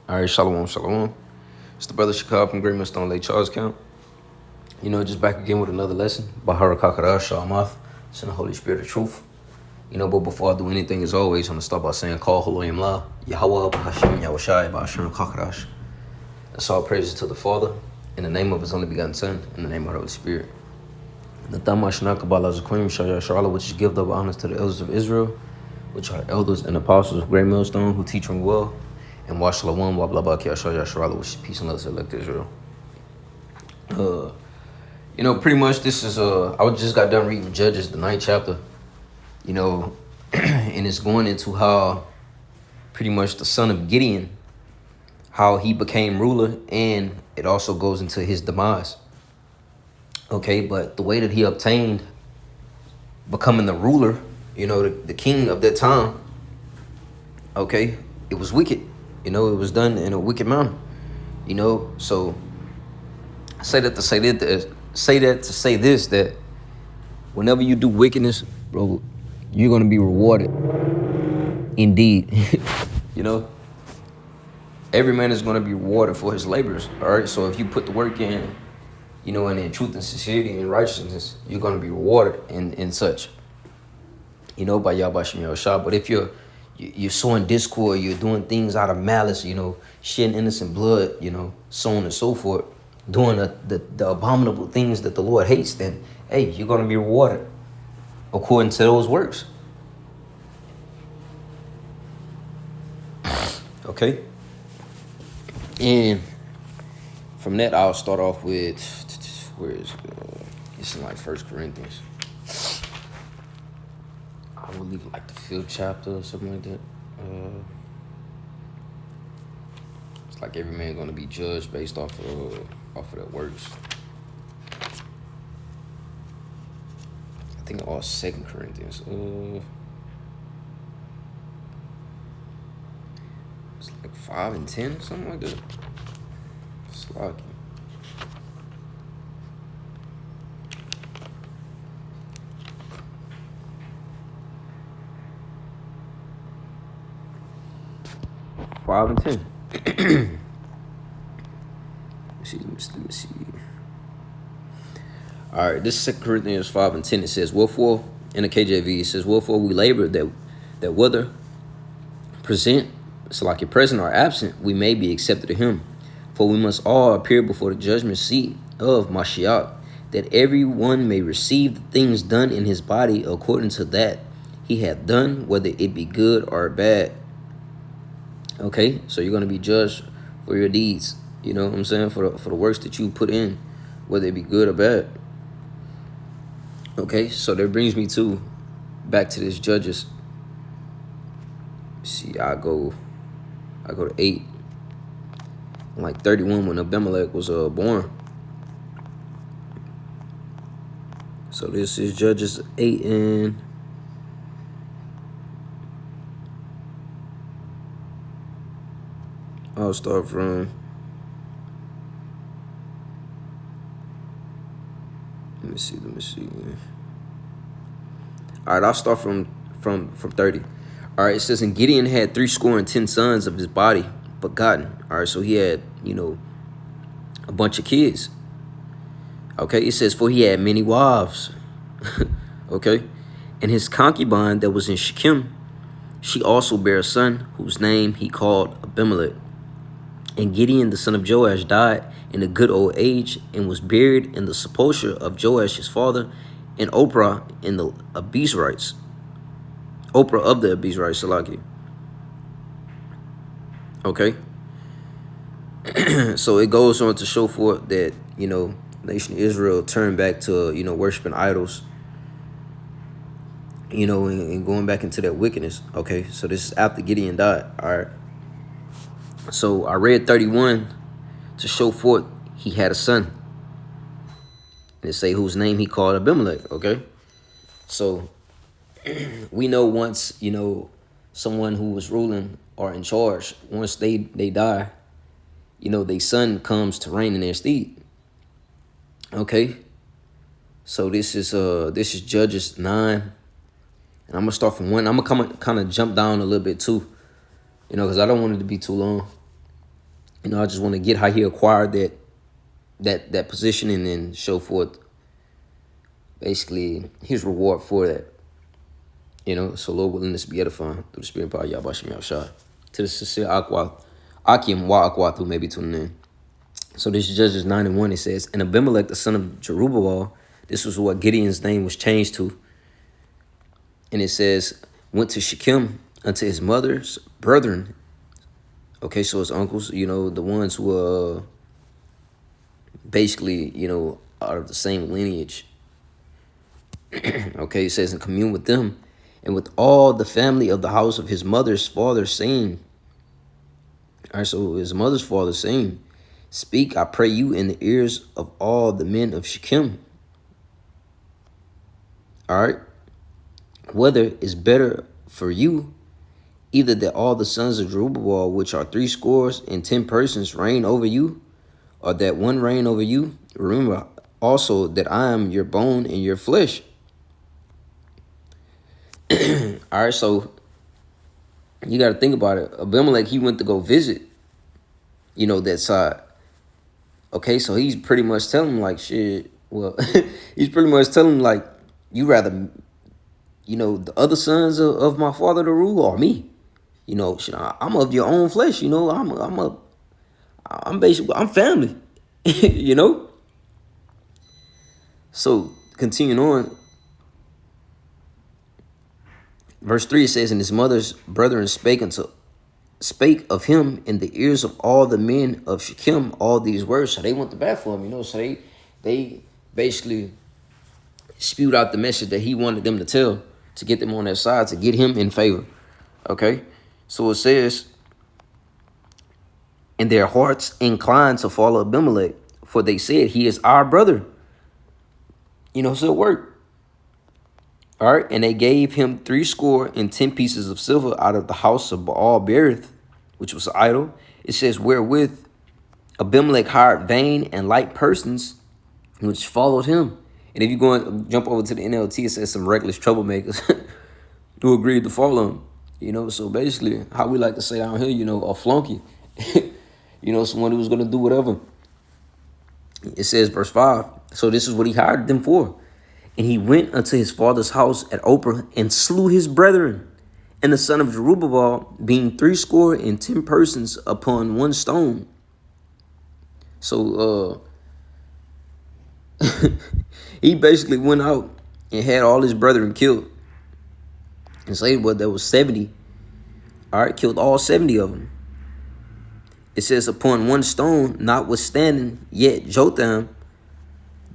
All right, shalom, shalom. It's the brother Shakab from Great Millstone Lake Charles Count. Just back again with another lesson. Bahara Kakara Shamath. It's in the Holy Spirit of Truth. But before I do anything, as always, I'm going to start by saying, Call Holoyim La, Yahweh, Bahashim, Yahushai, Bahashim, Kakarash. That's all praises to the Father, in the name of His only begotten Son, in the name of the Holy Spirit. The Thamashna Kabbalah Zakim, Shaya Sharala, which is give double honors to the elders of Israel, which are elders and apostles of Great Millstone, who teach them well. And Wa Shalom, Wa Blah Blah Kia Shaya Sharala, which is peace and love to elect Israel. Pretty much this is I just got done reading Judges, the 9th chapter, and it's going into how pretty much the son of Gideon, how he became ruler, and it also goes into his demise. Okay, but the way that he obtained becoming the ruler, the king of that time, okay, it was wicked. It was done in a wicked manner. So I say that to say this, that whenever you do wickedness, bro, you're gonna be rewarded. Indeed. Every man is gonna be rewarded for his labors. All right. So if you put the work in, and in truth and sincerity and righteousness, you're gonna be rewarded in such. By Yahweh Shem Yahushua. But if you're sowing discord, you're doing things out of malice, shedding innocent blood, so on and so forth, doing the abominable things that the Lord hates, then, hey, you're going to be rewarded according to those works. Okay? And from that, I'll start off with, where is it? It's in like 1 Corinthians. I believe like the 5th chapter or something like that. It's like every man going to be judged based off of their works. I think all 2 Corinthians. It's like 5 and 10, something like that. It's like 5 and 10. Let me see. All right, this is 2 Corinthians 5 and 10. It says, wherefore, in the KJV, it says, wherefore we labor that whether present, so like present or absent, we may be accepted of him. For we must all appear before the judgment seat of Mashiach, that every one may receive the things done in his body according to that he hath done, whether it be good or bad. Okay, so you're going to be judged for your deeds, for the works that you put in, whether it be good or bad. Okay, so that brings me back to this Judges. See, I go to 8, like 31, when Abimelech was born. So this is Judges 8 and I'll start from, let me see. All right, I'll start from 30. All right, it says, and Gideon had 70 sons of his body begotten. All right, so he had, a bunch of kids. Okay, it says, for he had many wives. Okay, and his concubine that was in Shechem, she also bare a son, whose name he called Abimelech. And Gideon the son of Joash died in a good old age, and was buried in the sepulchre of Joash his father, in Ophrah in the Abiezrites. Ophrah of the Abiezrites, Salaki. Okay. So it goes on to show forth that, nation of Israel turned back to, worshiping idols, and going back into that wickedness. Okay. So this is after Gideon died. All right. So I read 31 to show forth he had a son. And it say whose name he called Abimelech. Okay. So we know once, someone who was ruling or in charge, once they die, their son comes to reign in their stead. Okay. So this is Judges 9. And I'm gonna start from 1. I'm gonna kind of jump down a little bit too, because I don't want it to be too long. I just want to get how he acquired that position, and then show forth basically his reward for that. So Lord willing, this be edifying through the spirit and power of Yahweh Shem Yahushua. To the sincere Akim Wa Akwathu may be tuning in. So this is Judges 9:1. It says, and Abimelech, the son of Jerubbaal, this was what Gideon's name was changed to. And it says, went to Shechem unto his mother's brethren. Okay, so his uncles, the ones who were basically, out of the same lineage. Okay, it says, and commune with them and with all the family of the house of his mother's father, saying, all right, so his mother's father saying, speak, I pray you, in the ears of all the men of Shechem. All right, whether it's better for you, either that all the sons of Jerubbaal, which are 70 persons, reign over you, or that one reign over you. Remember also that I am your bone and your flesh. All right, so you got to think about it. Abimelech, he went to go visit, that side. Okay, so he's pretty much telling him like, shit, well, he's pretty much telling him like, you rather, the other sons of my father to rule, or me? Shit, I'm of your own flesh, I'm basically, I'm family, So continuing on, verse 3, it says, and his mother's brethren spake of him in the ears of all the men of Shechem all these words. So they went to bat for him, so they basically spewed out the message that he wanted them to tell, to get them on their side, to get him in favor. Okay, so it says, and their hearts inclined to follow Abimelech, for they said, he is our brother. So it worked. All right, and they gave him 70 pieces of silver out of the house of Baal Berith, which was an idol. It says, wherewith Abimelech hired vain and light persons, which followed him. And if you go and jump over to the NLT, it says some reckless troublemakers who agreed to follow him. So basically, how we like to say down here, a flunky, someone who was going to do whatever. It says, verse 5, so this is what he hired them for. And he went unto his father's house at Oprah and slew his brethren, and the son of Jerubbaal, being 70 persons upon one stone. So he basically went out and had all his brethren killed. And say what, there was 70. All right, killed all 70 of them. It says upon one stone, notwithstanding, yet Jotham,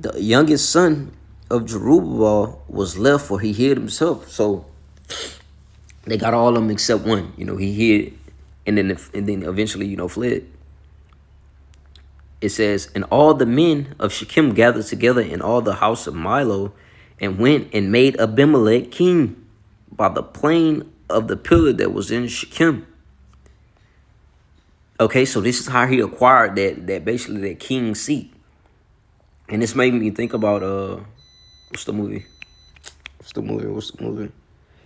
the youngest son of Jerubbaal, was left, for he hid himself. So they got all of them except one. He hid, and then eventually, fled. It says, and all the men of Shechem gathered together in all the house of Milo, and went and made Abimelech king by the plain of the pillar that was in Shechem. Okay, so this is how he acquired that basically that king seat. And this made me think about what's the movie?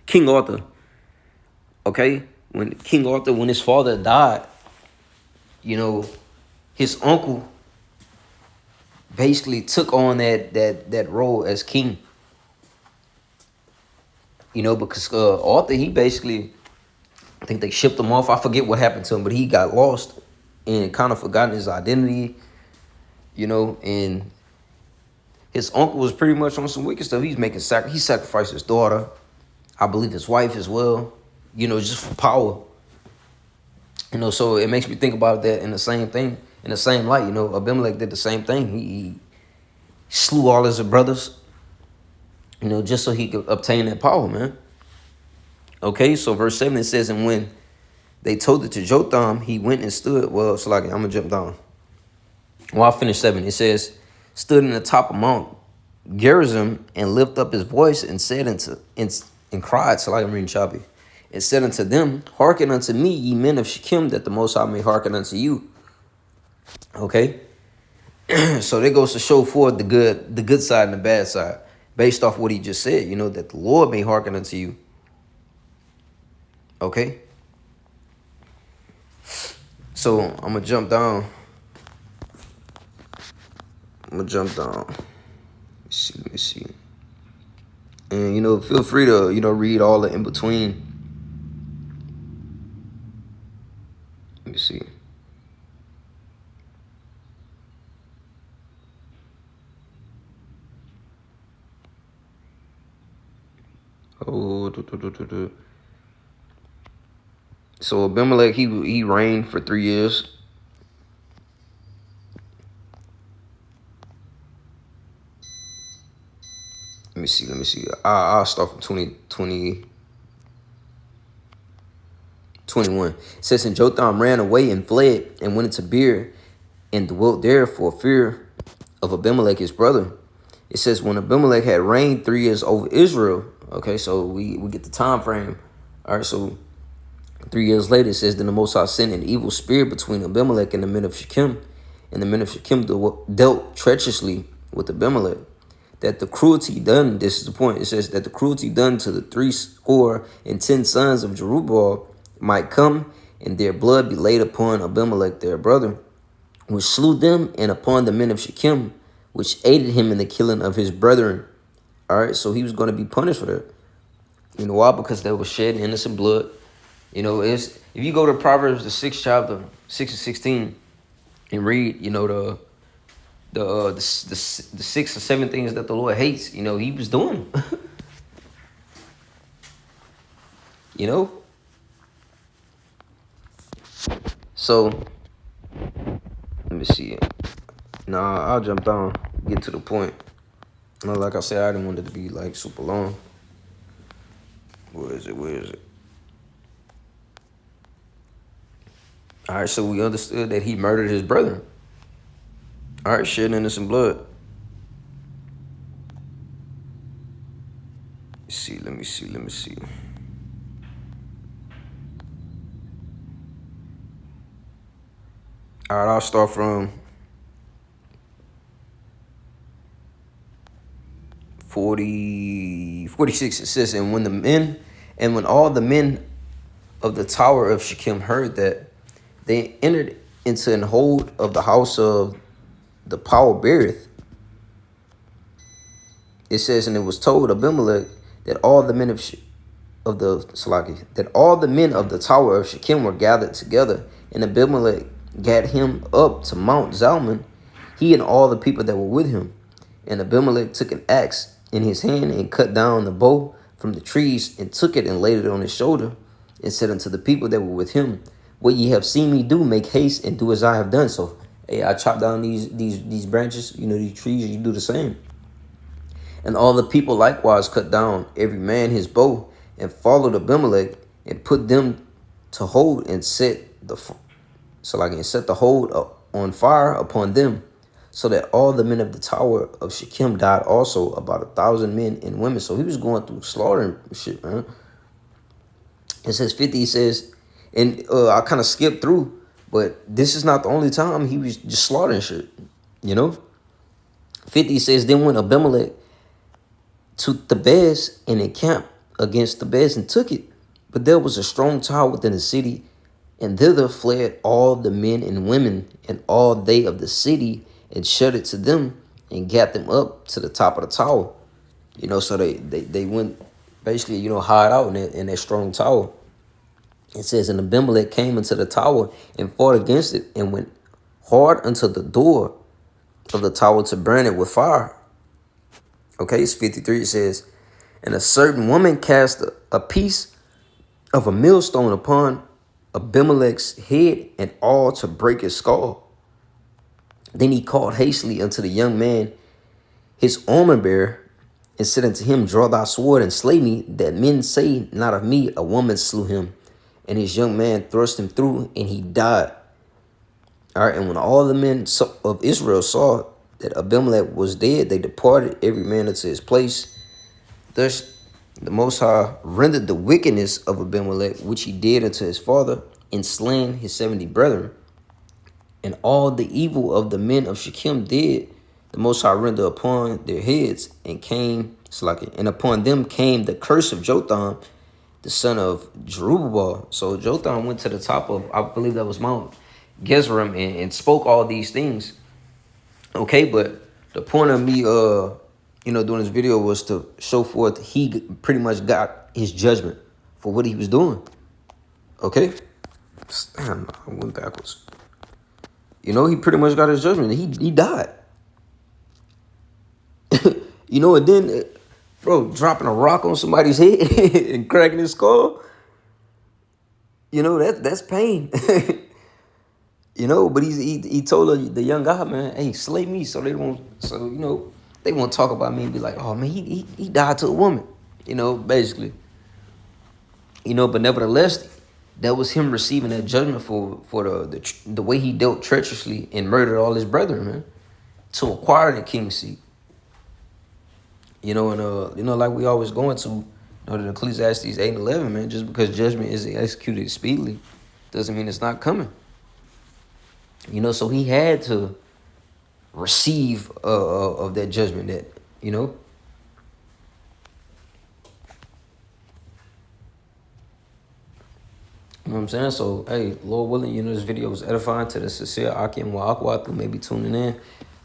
King Arthur. Okay, when King Arthur, when his father died, his uncle basically took on that role as king. Because Arthur, he basically, I think they shipped him off. I forget what happened to him, but he got lost and kind of forgotten his identity, and his uncle was pretty much on some wicked stuff. He's making he sacrificed his daughter, I believe his wife as well, just for power. So it makes me think about that in the same light. Abimelech did the same thing. He slew all his brothers, just so he could obtain that power, man. Okay, so verse 7, it says, and when they told it to Jotham, he went and stood. Well, so like, I'm going to jump down. Well, I'll finish 7. It says, stood in the top of Mount Gerizim and lift up his voice and said and cried, so like I'm reading choppy, and said unto them, hearken unto me, ye men of Shechem, that the Most High may hearken unto you. Okay, so that goes to show forth the good side and the bad side, based off what he just said, that the Lord may hearken unto you. Okay, So I'm gonna jump down. Let me see. And feel free to read all the in between. Let me see. Oh, So Abimelech, he reigned for 3 years. Let me see. I'll start from 21. It says, and Jotham ran away and fled and went into Beer and dwelt there for fear of Abimelech, his brother. It says, when Abimelech had reigned 3 years over Israel. Okay, so we get the time frame. All right, so 3 years later, it says, then the Most High sent an evil spirit between Abimelech and the men of Shechem. And the men of Shechem dealt treacherously with Abimelech. That the cruelty done, this is the point, it says that the cruelty done to the 70 sons of Jerubbaal might come, and their blood be laid upon Abimelech their brother, which slew them, and upon the men of Shechem, which aided him in the killing of his brethren. All right, so he was going to be punished for that. You know why? Because they were shedding innocent blood. If you go to Proverbs, the 6th chapter, 6 and 16, and read, the 6 or 7 things that the Lord hates, he was doing. So let me see. Nah, I'll jump down, get to the point. Like I said, I didn't want it to be like super long. Where is it? All right, so we understood that he murdered his brother. All right, shedding innocent blood. Let me see. All right, I'll start from 46. It says, and when all the men of the tower of Shechem heard that, they entered into an hold of the house of the power beareth. It says, and it was told Abimelech that all the men of the tower of Shechem were gathered together, and Abimelech gat him up to Mount Zalmon, he and all the people that were with him. And Abimelech took an axe in his hand and cut down the bow from the trees, and took it and laid it on his shoulder, and said unto the people that were with him, what ye have seen me do, make haste and do as I have done. So, hey, I chopped down these branches, these trees, you do the same. And all the people likewise cut down every man his bow, and followed Abimelech, and put them to hold, and set the hold on fire upon them, so that all the men of the tower of Shechem died also, about 1,000 men and women. So he was going through slaughtering shit, man. It says 50, says, and I kind of skipped through, but this is not the only time he was just slaughtering shit, 50 says, then went Abimelech to Thebez and encamped against Thebez and took it. But there was a strong tower within the city, and thither fled all the men and women and all they of the city, and shut it to them, and gat them up to the top of the tower. So they went basically, hide out in that strong tower. It says, and Abimelech came into the tower and fought against it, and went hard unto the door of the tower to burn it with fire. Okay, it's 53. It says, and a certain woman cast a piece of a millstone upon Abimelech's head, and all to break his skull. Then he called hastily unto the young man his armor bearer, and said unto him, draw thy sword and slay me, that men say not of me, a woman slew him. And his young man thrust him through, and he died. All right, and when all the men of Israel saw that Abimelech was dead, they departed every man unto his place. Thus the Most High rendered the wickedness of Abimelech, which he did unto his father, and slain his 70 brethren. And all the evil of the men of Shechem did the Most High render upon their heads, and upon them came the curse of Jotham, the son of Jerubbaal. So Jotham went to the top of, I believe that was Mount Geshem and spoke all these things. Okay, but the point of me, doing this video was to show forth he pretty much got his judgment for what he was doing. Okay? Damn, I went backwards. He pretty much got his judgment. He died. And then, bro, dropping a rock on somebody's head and cracking his skull, that's pain. But he told the young guy, man, hey, slay me so they won't talk about me and be like, oh man, he died to a woman, basically. But nevertheless, that was him receiving that judgment for the way he dealt treacherously and murdered all his brethren, man, to acquire the king's seat. Like we always going to, the Ecclesiastes 8 and 11, man, just because judgment isn't executed speedily doesn't mean it's not coming. So he had to receive of that judgment that, You know what I'm saying? So, hey, Lord willing, this video was edifying to the sincere Akim wa Akwat who may be tuning in.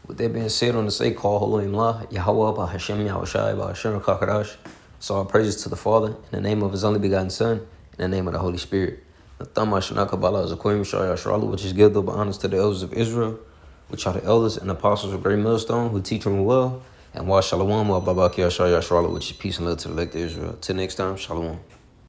With that being said, on the say, call Holy Imlah, Yahweh, Bahashem, Yahushai, Bahashem, Kakadash. So our praises to the Father, in the name of His only begotten Son, in the name of the Holy Spirit. The Thumma Shana Kabbalah is a Koyim Shaya Shralu, which is give the honors to the elders of Israel, which are the elders and apostles of Great Millstone, who teach them well. And wa Shalom wa Babaki Shaya Shralu, which is peace and love to the elect of Israel. Till next time, Shalom.